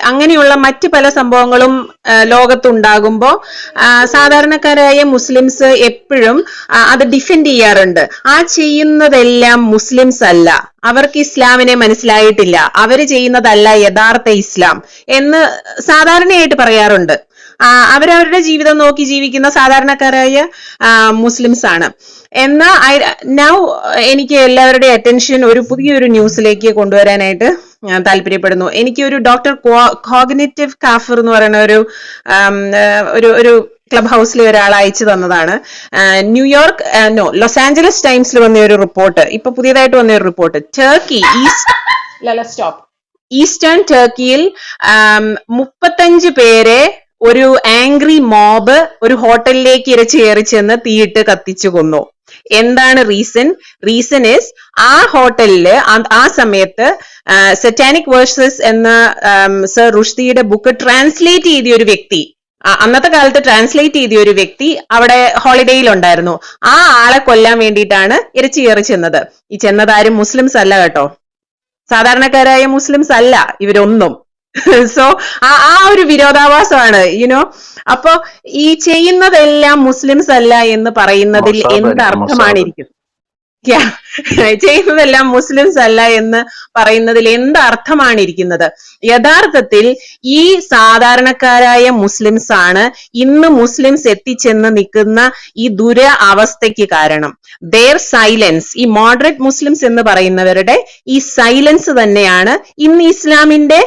അങ്ങനെയുള്ള മറ്റ് പല സംഭവങ്ങളും ലോകത്തുണ്ടാകുമ്പോ സാധാരണക്കാരായ മുസ്ലിംസ് എപ്പോഴും അത് ഡിഫെൻഡ് ചെയ്യാറുണ്ട്. ആ ചെയ്യുന്നതെല്ലാം മുസ്ലിംസ് അല്ല, അവർക്ക് ഇസ്ലാമിനെ മനസ്സിലായിട്ടില്ല, അവര് ചെയ്യുന്നതല്ല യഥാർത്ഥ ഇസ്ലാം എന്ന് സാധാരണയായിട്ട് പറയാറുണ്ട്. അവരവരുടെ ജീവിതം നോക്കി ജീവിക്കുന്ന സാധാരണക്കാരായ മുസ്ലിംസ് ആണ്. എന്നാൽ നൗ എനിക്ക് എല്ലാവരുടെയും അറ്റൻഷൻ ഒരു പുതിയൊരു ന്യൂസിലേക്ക് കൊണ്ടുവരാനായിട്ട് ഞാൻ താല്പര്യപ്പെടുന്നു. എനിക്ക് ഒരു ഡോക്ടർ കോഗ്നിറ്റീവ് കാഫർ എന്ന് പറയുന്ന ഒരു ക്ലബ് ഹൗസിലെ ഒരാൾ അയച്ചു തന്നതാണ്. ലോസ് ആഞ്ചലസ് ടൈംസിൽ വന്ന ഒരു റിപ്പോർട്ട്, ഇപ്പൊ പുതിയതായിട്ട് വന്ന ഒരു റിപ്പോർട്ട്. ടർക്കി ഈസ്റ്റേൺ ടർക്കിയിൽ 35 പേരെ ഒരു ആംഗ്രി മോബ് ഒരു ഹോട്ടലിലേക്ക് ഇരച്ചു കയറി ചെന്ന് തീയിട്ട് കത്തിച്ചു കൊന്നു. എന്താണ് റീസൺ ഈസ് ആ ഹോട്ടലില് ആ സമയത്ത് സറ്റാനിക് വേഴ്സസ് എന്ന സർ റുഷ്ദിയുടെ ബുക്ക് ട്രാൻസ്ലേറ്റ് ചെയ്ത ഒരു വ്യക്തി, അന്നത്തെ കാലത്ത് ട്രാൻസ്ലേറ്റ് ചെയ്ത ഒരു വ്യക്തി അവിടെ ഹോളിഡേയിൽ ഉണ്ടായിരുന്നു. ആ ആളെ കൊല്ലാൻ വേണ്ടിയിട്ടാണ് ഇരച്ചു കയറി ചെന്നത്. ഈ ചെന്നതാരും മുസ്ലിംസ് അല്ല കേട്ടോ, സാധാരണക്കാരായ മുസ്ലിംസ് അല്ല ഇവരൊന്നും. സോ ആ ഒരു വിരോധാഭാസമാണ് അപ്പൊ ഈ ചെയ്യുന്നതെല്ലാം മുസ്ലിംസ് അല്ല എന്ന് പറയുന്നതിൽ എന്തർത്ഥമാണ് ഇരിക്കുന്നത്? Yeah. ചെയ്യുന്നതെല്ലാം മുസ്ലിംസ് അല്ല എന്ന് പറയുന്നതിൽ എന്ത് അർത്ഥമാണ് ഇരിക്കുന്നത്? യഥാർത്ഥത്തിൽ ഈ സാധാരണക്കാരായ മുസ്ലിംസ് ആണ് ഇന്ന് മുസ്ലിംസ് എത്തിച്ചെന്ന് നിൽക്കുന്ന ഈ അവസ്ഥയ്ക്ക് കാരണം. their സൈലൻസ്, ഈ മോഡറേറ്റ് മുസ്ലിംസ് എന്ന് പറയുന്നവരുടെ ഈ സൈലൻസ് തന്നെയാണ് ഇന്ന് ഇസ്ലാമിന്റെ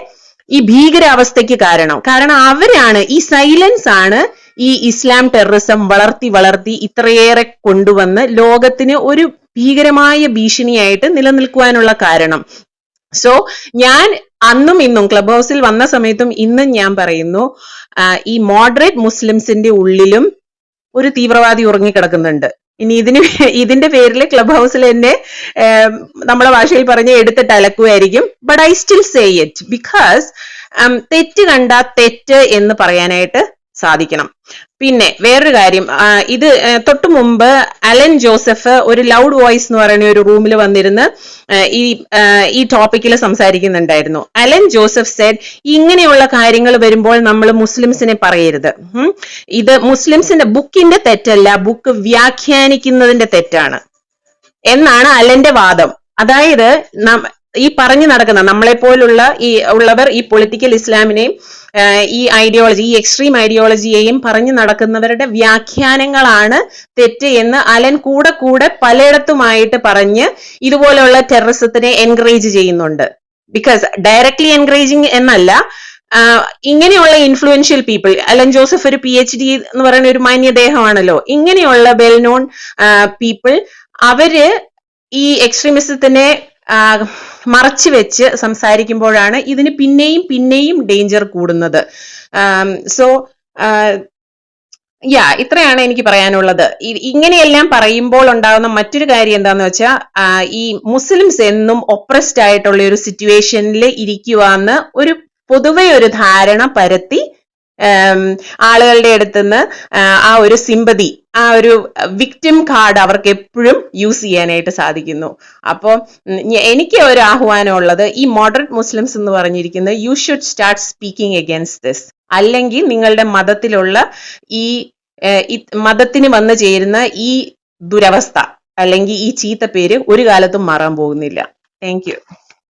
ഈ ഭീകരാവസ്ഥയ്ക്ക് കാരണം. കാരണം അവരാണ്, ഈ സൈലൻസ് ആണ് ഈ ഇസ്ലാം ടെററിസം വളർത്തി ഇത്രയേറെ കൊണ്ടുവന്ന് ലോകത്തിന് ഒരു ഭീകരമായ ഭീഷണിയായിട്ട് നിലനിൽക്കുവാനുള്ള കാരണം. സോ ഞാൻ അന്നും ഇന്നും ക്ലബ് ഹൗസിൽ വന്ന സമയത്തും ഇന്നും ഞാൻ പറയുന്നു, ഈ മോഡറേറ്റ് മുസ്ലിംസിന്റെ ഉള്ളിലും ഒരു തീവ്രവാദി ഉറങ്ങിക്കിടക്കുന്നുണ്ട്. ഇനി ഇതിന്റെ പേരിൽ ക്ലബ് ഹൗസിൽ എന്നെ നമ്മളെ ഭാഷയിൽ പറഞ്ഞ് എടുത്തിട്ട് അലക്കുമായിരിക്കും. But I still say it because തെറ്റ് കണ്ട തെറ്റ് എന്ന് പറയാനായിട്ട് സാധിക്കണം. പിന്നെ വേറൊരു കാര്യം, ഇത് തൊട്ടു മുമ്പ് അലൻ ജോസഫ് ഒരു ലൗഡ് വോയിസ് എന്ന് പറയുന്ന ഒരു റൂമിൽ വന്നിരുന്ന് ഈ ടോപ്പിക്കിൽ സംസാരിക്കുന്നുണ്ടായിരുന്നു. അലൻ ജോസഫ് സെഡ്, ഇങ്ങനെയുള്ള കാര്യങ്ങൾ വരുമ്പോൾ നമ്മൾ മുസ്ലിംസിനെ പറയരുത്. ഇത് മുസ്ലിംസിന്റെ ബുക്കിന്റെ തെറ്റല്ല, ബുക്ക് വ്യാഖ്യാനിക്കുന്നതിന്റെ തെറ്റാണ് എന്നാണ് അലന്റെ വാദം. അതായത് ഈ പറഞ്ഞു നടക്കുന്ന നമ്മളെ പോലുള്ള ഉള്ളവർ ഈ പൊളിറ്റിക്കൽ ഇസ്ലാമിനെയും ഈ ഐഡിയോളജി, ഈ എക്സ്ട്രീം ഐഡിയോളജിയെയും പറഞ്ഞു നടക്കുന്നവരുടെ വ്യാഖ്യാനങ്ങളാണ് തെറ്റ് എന്ന് അലൻ കൂടെ പലയിടത്തുമായിട്ട് പറഞ്ഞ് ഇതുപോലെയുള്ള ടെററിസത്തിനെ എൻകറേജ് ചെയ്യുന്നുണ്ട്. ബിക്കോസ് ഡയറക്ട്ലി എൻകറേജിങ് എന്നല്ല, ഇങ്ങനെയുള്ള ഇൻഫ്ലുവൻഷ്യൽ പീപ്പിൾ, അലൻ ജോസഫ് ഒരു PhD എന്ന് പറയുന്ന ഒരു മാന്യദേഹമാണല്ലോ, ഇങ്ങനെയുള്ള വെൽ നോൺ പീപ്പിൾ അവര് ഈ എക്സ്ട്രീമിസത്തിനെ മറച്ചു വെച്ച് സംസാരിക്കുമ്പോഴാണ് ഇതിന് പിന്നെയും ഡേഞ്ചർ കൂടുന്നത്. സോ ഇത്രയാണ് എനിക്ക് പറയാനുള്ളത്. ഇങ്ങനെയെല്ലാം പറയുമ്പോൾ ഉണ്ടാകുന്ന മറ്റൊരു കാര്യം എന്താന്ന് വെച്ചാൽ, ഈ മുസ്ലിംസ് എന്നും ഒപ്രസ്ഡ് ആയിട്ടുള്ള ഒരു സിറ്റുവേഷനിൽ ഇരിക്കുവാന്ന് ഒരു പൊതുവെ ഒരു ധാരണ പരത്തി ആളുകളുടെ അടുത്തുനിന്ന് ആ ഒരു സിമ്പതി, ആ ഒരു വിക്ടിം കാർഡ് അവർക്ക് എപ്പോഴും യൂസ് ചെയ്യാനായിട്ട് സാധിക്കുന്നു. അപ്പോൾ എനിക്ക് ഒരു ആഹ്വാനം ഉള്ളത്, ഈ മോഡറേറ്റ് മുസ്ലിംസ് എന്ന് പറഞ്ഞിരിക്കുന്നത് you should start speaking against this. അല്ലെങ്കിൽ നിങ്ങളുടെ മതത്തിലുള്ള ഈ മതത്തിന് വന്നു ചേരുന്ന ഈ ദുരവസ്ഥ അല്ലെങ്കിൽ ഈ ചീത്ത പേര് ഒരു കാലത്തും മാറാൻ പോകുന്നില്ല. Thank you.